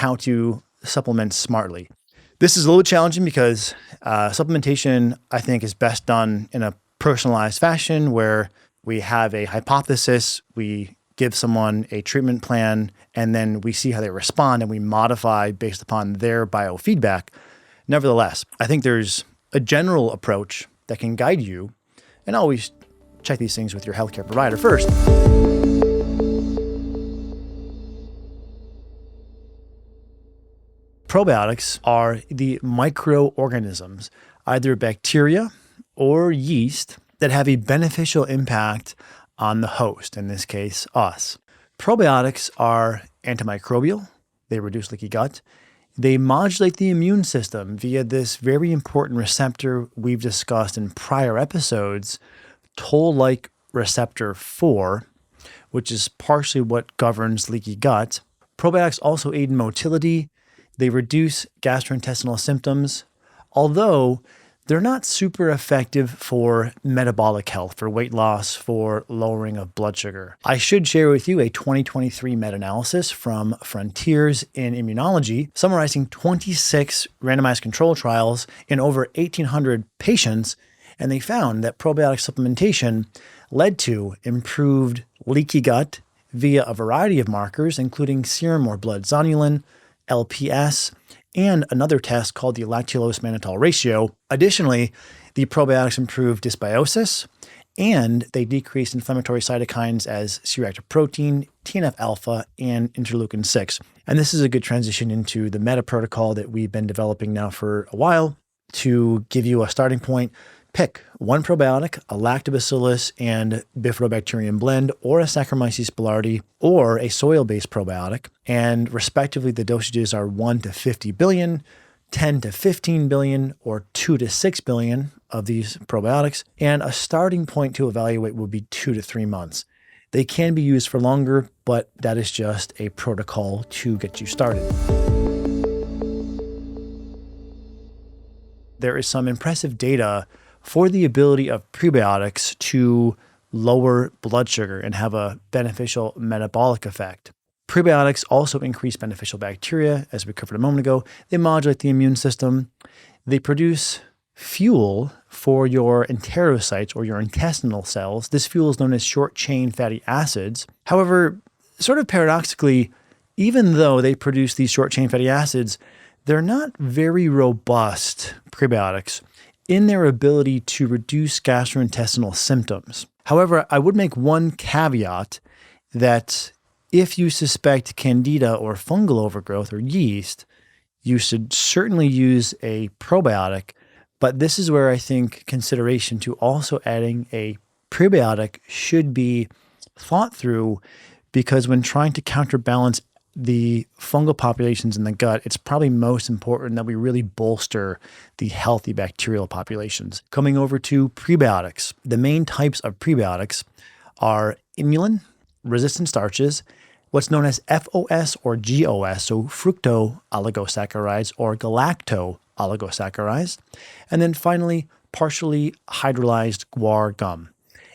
how to supplement smartly. This is a little challenging because supplementation, I think, is best done in a personalized fashion where we have a hypothesis, we give someone a treatment plan, and then we see how they respond and we modify based upon their biofeedback. Nevertheless, I think there's a general approach that can guide you, and always check these things with your healthcare provider first. Probiotics are the microorganisms, either bacteria or yeast, that have a beneficial impact on the host, in this case, us. Probiotics are antimicrobial. They reduce leaky gut. They modulate the immune system via this very important receptor we've discussed in prior episodes, toll-like receptor 4, which is partially what governs leaky gut. Probiotics also aid in motility. They reduce gastrointestinal symptoms, although they're not super effective for metabolic health, for weight loss, for lowering of blood sugar. I should share with you a 2023 meta-analysis from Frontiers in Immunology, summarizing 26 randomized control trials in over 1,800 patients, and they found that probiotic supplementation led to improved leaky gut via a variety of markers, including serum or blood zonulin, LPS, and another test called the lactulose-mannitol ratio. Additionally, the probiotics improved dysbiosis, and they decreased inflammatory cytokines as C-reactive protein, TNF-alpha, and interleukin-6. And this is a good transition into the meta protocol that we've been developing now for a while. To give you a starting point, pick one probiotic, a lactobacillus and bifidobacterium blend, or a Saccharomyces boulardii, or a soil-based probiotic. And respectively, the dosages are 1 to 50 billion, 10 to 15 billion, or 2 to 6 billion of these probiotics. And a starting point to evaluate would be 2 to 3 months. They can be used for longer, but that is just a protocol to get you started. There is some impressive data for the ability of prebiotics to lower blood sugar and have a beneficial metabolic effect. Prebiotics also increase beneficial bacteria, as we covered a moment ago. They modulate the immune system. They produce fuel for your enterocytes or your intestinal cells. This fuel is known as short-chain fatty acids. However, sort of paradoxically, even though they produce these short-chain fatty acids, they're not very robust prebiotics in their ability to reduce gastrointestinal symptoms. However, I would make one caveat that if you suspect candida or fungal overgrowth or yeast, you should certainly use a probiotic, but this is where I think consideration to also adding a prebiotic should be thought through, because when trying to counterbalance the fungal populations in the gut, it's probably most important that we really bolster the healthy bacterial populations. Coming over to prebiotics, the main types of prebiotics are inulin, resistant starches, what's known as FOS or GOS, so fructo-oligosaccharides or galacto-oligosaccharides, and then finally, partially hydrolyzed guar gum.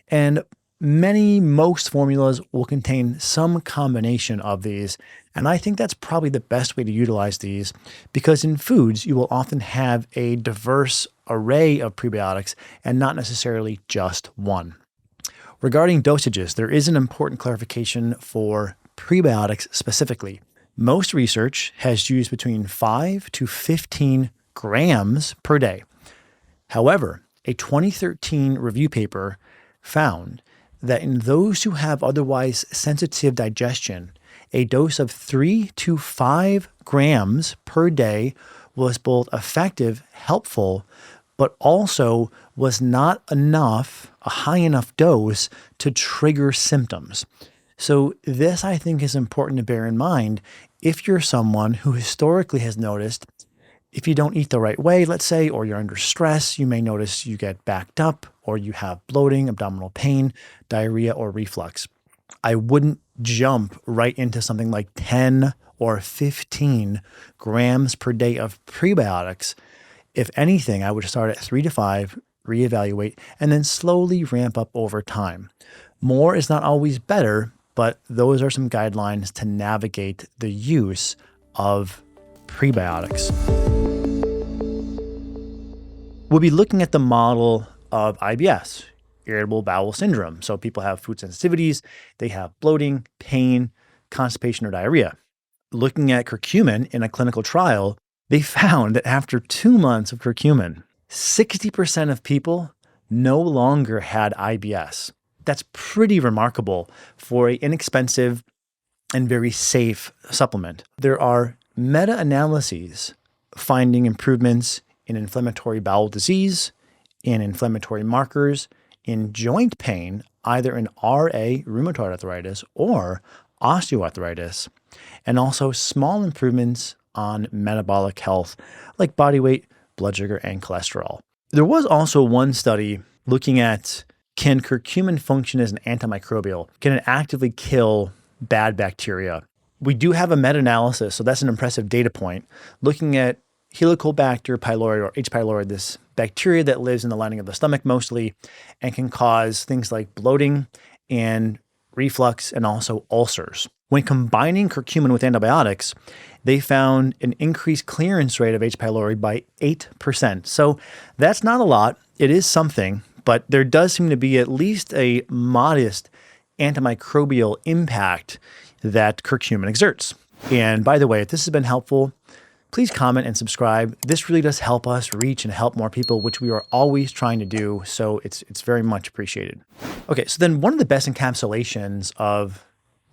And most formulas will contain some combination of these, and I think that's probably the best way to utilize these, because in foods, you will often have a diverse array of prebiotics and not necessarily just one. Regarding dosages, there is an important clarification for prebiotics specifically. Most research has used between 5 to 15 grams per day. However, a 2013 review paper found that in those who have otherwise sensitive digestion, a dose of 3 to 5 grams per day was both effective, helpful, but also was not enough, a high enough dose to trigger symptoms. So this, I think, is important to bear in mind if you're someone who historically has noticed if you don't eat the right way, let's say, or you're under stress, you may notice you get backed up or you have bloating, abdominal pain, diarrhea, or reflux. I wouldn't jump right into something like 10 or 15 grams per day of prebiotics. If anything, I would start at 3 to 5, reevaluate, and then slowly ramp up over time. More is not always better, but those are some guidelines to navigate the use of prebiotics. We'll be looking at the model of IBS, irritable bowel syndrome. So people have food sensitivities, they have bloating, pain, constipation, or diarrhea. Looking at curcumin in a clinical trial, they found that after 2 months of curcumin, 60% of people no longer had IBS. That's pretty remarkable for an inexpensive and very safe supplement. There are meta-analyses finding improvements in inflammatory bowel disease, in inflammatory markers, in joint pain, either in RA, rheumatoid arthritis, or osteoarthritis, and also small improvements on metabolic health like body weight, blood sugar, and cholesterol. There was also one study looking at, can curcumin function as an antimicrobial? Can it actively kill bad bacteria? We do have a meta-analysis, so that's an impressive data point, looking at Helicobacter pylori, or H. pylori, this bacteria that lives in the lining of the stomach mostly and can cause things like bloating and reflux and also ulcers. When combining curcumin with antibiotics, they found an increased clearance rate of H. pylori by 8%. So that's not a lot. It is something, but there does seem to be at least a modest antimicrobial impact that curcumin exerts. And by the way, if this has been helpful, please comment and subscribe. This really does help us reach and help more people, which we are always trying to do. So it's very much appreciated. Okay, so then one of the best encapsulations of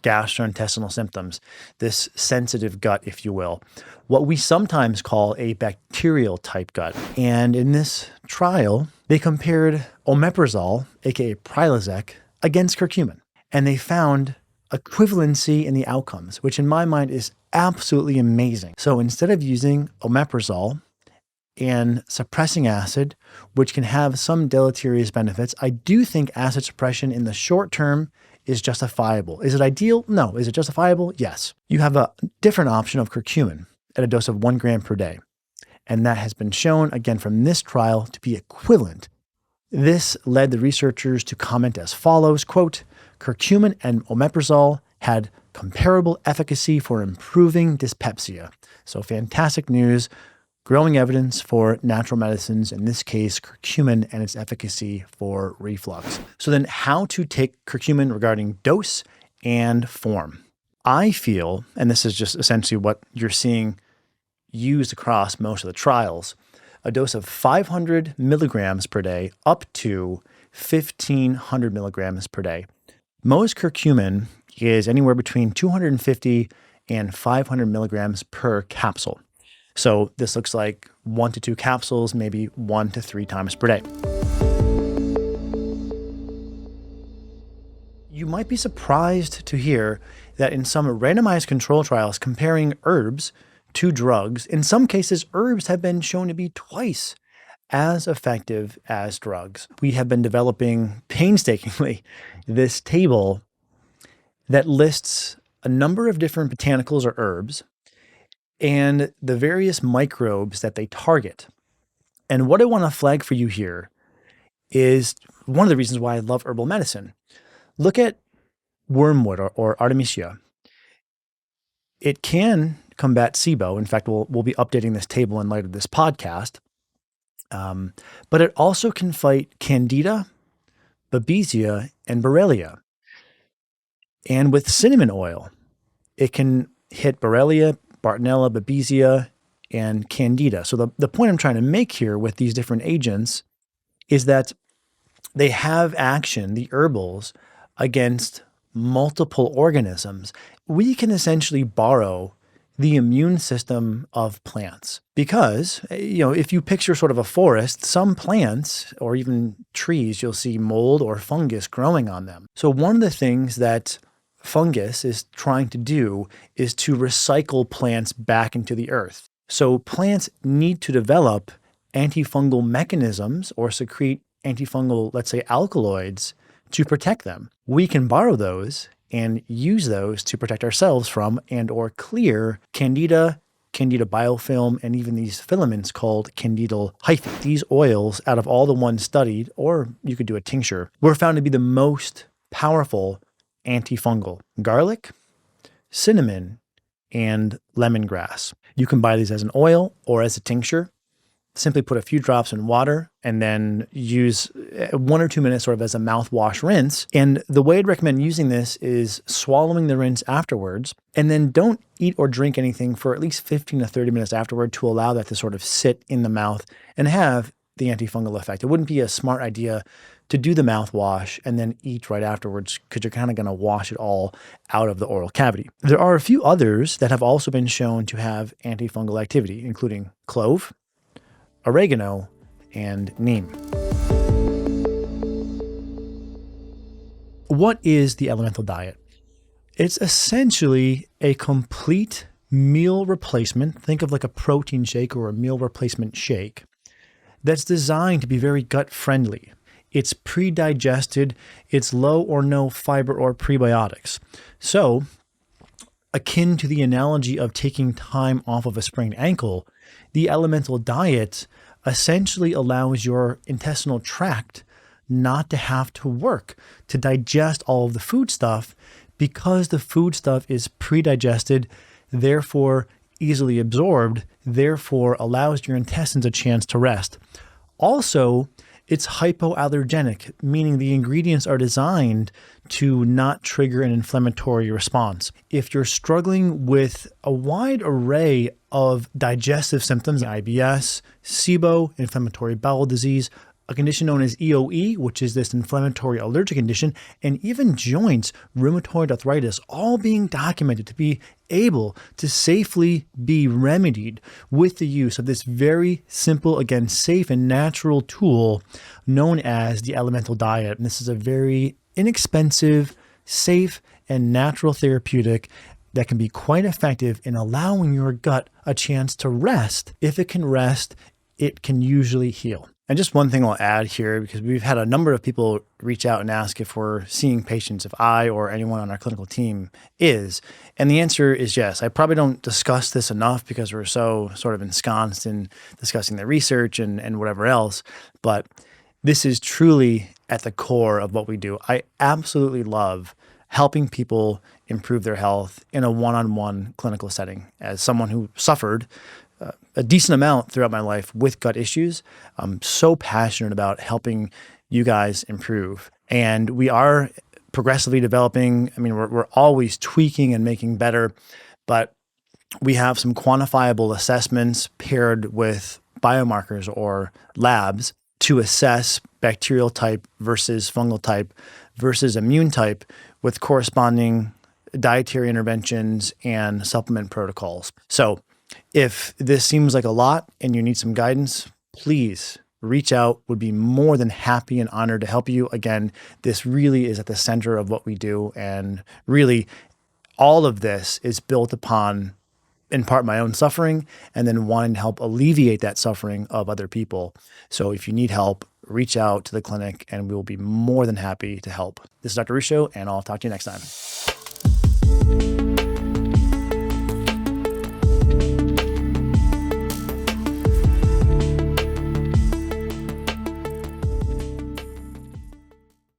gastrointestinal symptoms, this sensitive gut, if you will, what we sometimes call a bacterial type gut. And in this trial, they compared omeprazole, aka Prilosec, against curcumin. And they found equivalency in the outcomes, which in my mind is absolutely amazing. So instead of using omeprazole and suppressing acid, which can have some deleterious benefits, I do think acid suppression in the short term is justifiable. Is it ideal? No. Is it justifiable? Yes. You have a different option of curcumin at a dose of 1 gram per day. And that has been shown, again, from this trial to be equivalent. This led the researchers to comment as follows, quote, curcumin and omeprazole had comparable efficacy for improving dyspepsia. So fantastic news, growing evidence for natural medicines, in this case, curcumin and its efficacy for reflux. So then how to take curcumin regarding dose and form. I feel, and this is just essentially what you're seeing used across most of the trials, a dose of 500 milligrams per day up to 1,500 milligrams per day. Most curcumin is anywhere between 250 and 500 milligrams per capsule. So this looks like 1 to 2 capsules, maybe 1 to 3 times per day. You might be surprised to hear that in some randomized control trials comparing herbs to drugs, in some cases, herbs have been shown to be twice as effective as drugs. We have been developing painstakingly this table that lists a number of different botanicals or herbs and the various microbes that they target. And what I want to flag for you here is one of the reasons why I love herbal medicine. Look at wormwood or Artemisia. It can combat SIBO. In fact, we'll be updating this table in light of this podcast. But it also can fight Candida, Babesia, and Borrelia. And with cinnamon oil, it can hit Borrelia, Bartonella, Babesia, and Candida. So the point I'm trying to make here with these different agents is that they have action, the herbals, against multiple organisms. We can essentially borrow the immune system of plants because, if you picture sort of a forest, some plants or even trees, you'll see mold or fungus growing on them. So one of the things that fungus is trying to do is to recycle plants back into the earth. So plants need to develop antifungal mechanisms or secrete antifungal, let's say, alkaloids to protect them. We can borrow those and use those to protect ourselves from and or clear Candida, Candida biofilm, and even these filaments called candidal hyphae. These oils, out of all the ones studied, or you could do a tincture, were found to be the most powerful antifungal. Garlic, cinnamon, and lemongrass. You can buy these as an oil or as a tincture. Simply put a few drops in water and then use 1 or 2 minutes sort of as a mouthwash rinse. And the way I'd recommend using this is swallowing the rinse afterwards, and then don't eat or drink anything for at least 15 to 30 minutes afterward to allow that to sort of sit in the mouth and have the antifungal effect. It wouldn't be a smart idea to do the mouthwash and then eat right afterwards, because you're kind of going to wash it all out of the oral cavity. There are a few others that have also been shown to have antifungal activity, including clove, oregano, and neem. What is the elemental diet? It's essentially a complete meal replacement. Think of like a protein shake or a meal replacement shake that's designed to be very gut friendly. It's pre-digested. It's low or no fiber or prebiotics. So, akin to the analogy of taking time off of a sprained ankle, the elemental diet essentially allows your intestinal tract not to have to work to digest all of the food stuff, because the food stuff is pre-digested, therefore easily absorbed, therefore allows your intestines a chance to rest. Also, it's hypoallergenic, meaning the ingredients are designed to not trigger an inflammatory response. If you're struggling with a wide array of digestive symptoms, IBS, SIBO, inflammatory bowel disease, a condition known as EOE, which is this inflammatory allergic condition, and even joints, rheumatoid arthritis, all being documented to be able to safely be remedied with the use of this very simple, again, safe and natural tool known as the elemental diet. And this is a very inexpensive, safe, and natural therapeutic that can be quite effective in allowing your gut a chance to rest. If it can rest, it can usually heal. And just one thing I'll add here, because we've had a number of people reach out and ask if we're seeing patients, if I or anyone on our clinical team is. And the answer is yes. I probably don't discuss this enough because we're so sort of ensconced in discussing the research and whatever else. But this is truly at the core of what we do. I absolutely love helping people improve their health in a one-on-one clinical setting. As someone who suffered a decent amount throughout my life with gut issues, I'm so passionate about helping you guys improve. And we are progressively developing. I mean, we're always tweaking and making better, but we have some quantifiable assessments paired with biomarkers or labs to assess bacterial type versus fungal type versus immune type, with corresponding dietary interventions and supplement protocols. So if this seems like a lot and you need some guidance, please reach out. Would be more than happy and honored to help you. Again, this really is at the center of what we do. And really, all of this is built upon, in part, my own suffering, and then wanting to help alleviate that suffering of other people. So if you need help, reach out to the clinic and we will be more than happy to help. This is Dr. Ruscio, and I'll talk to you next time.